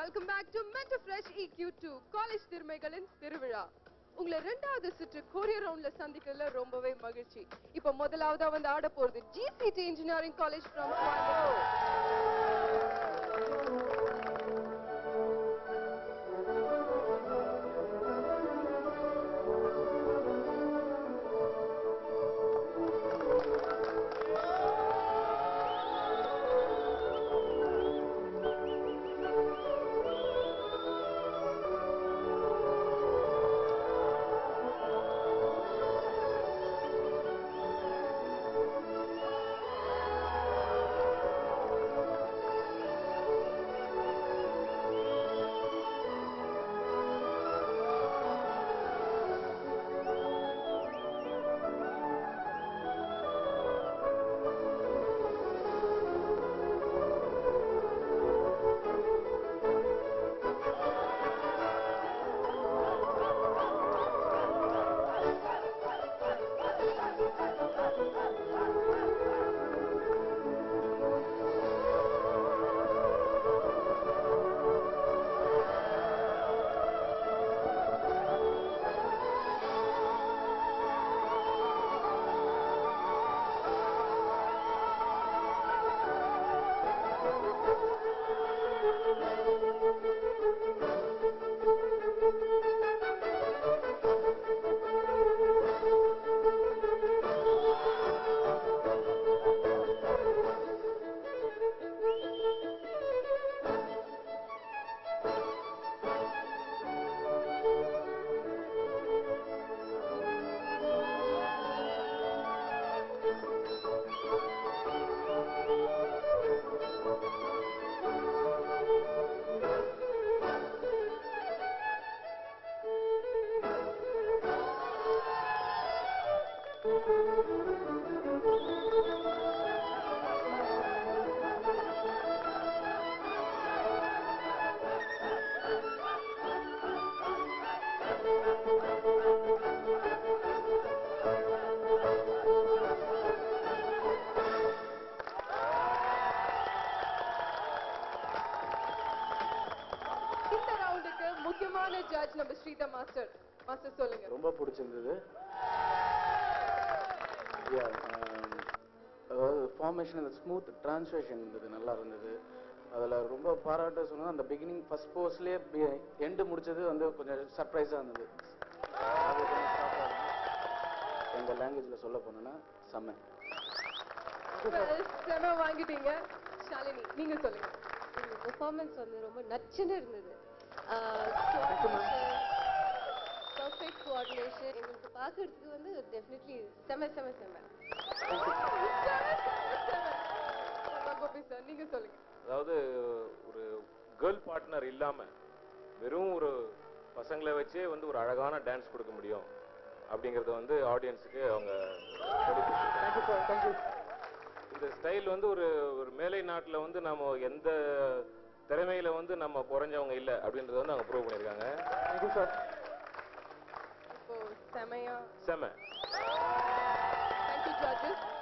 Welcome back to Mentor Fresh EQ2 college திருமைகளின் திருவிழா. உங்களை இரண்டாவது சுற்று கொரியர் ரவுண்ட்ல சந்திக்கிறதுல ரொம்பவே மகிழ்ச்சி. இப்போ முதலாவதா வந்து ஆட போறது GCT இன்ஜினியரிங் காலேஜ் from முக்கியமான ஜட்ஜ் நம்ம ஸ்ரீதா மாஸ்டர். மாஸ்டர் சொல்லுங்க. ரொம்ப பிடிச்சிருந்தது. அதாவது ஃபார்மேஷன் அந்த ஸ்மூத் டிரான்ஸ்லேஷன் இருந்தது, நல்லா இருந்தது. அதில் ரொம்ப பாராட்ட சொன்னது அந்த பிகினிங் ஃபர்ஸ்ட் போஸ்ட்லேயே எண்டு முடிச்சது வந்து கொஞ்சம் சர்ப்ரைஸாக இருந்தது. அது கொஞ்சம் எங்கள் லாங்குவேஜில் சொல்ல போனோன்னா செம்ம வாங்கிட்டீங்க. ஷாலினி நீங்க சொல்லுங்க. பெர்ஃபார்மன்ஸ் வந்து ரொம்ப நச்சுன்னு இருந்தது. பர்ஃபெக்ட் கோஆர்டினேஷன் எங்களுக்கு பார்க்கறதுக்கு வந்து டெஃபினெட்லி செம செம செம. கோபி சார் நீங்க சொல்லுங்க. அதாவது ஒரு கேர்ள் பார்ட்னர் இல்லாம வெறும் ஒரு பசங்களை வச்சே வந்து ஒரு அழகான டான்ஸ் கொடுக்க முடியும் அப்படிங்கறத வந்து ஆடியன்ஸுக்கு அவங்க இந்த ஸ்டைல் வந்து ஒரு மேலை நாட்டுல வந்து நம்ம எந்த திறமையில வந்து நம்ம குறைஞ்சவங்க இல்ல அப்படின்றத வந்து அவங்க ப்ரூவ் பண்ணிருக்காங்க. இப்போ செமையா செம. Thank you judges.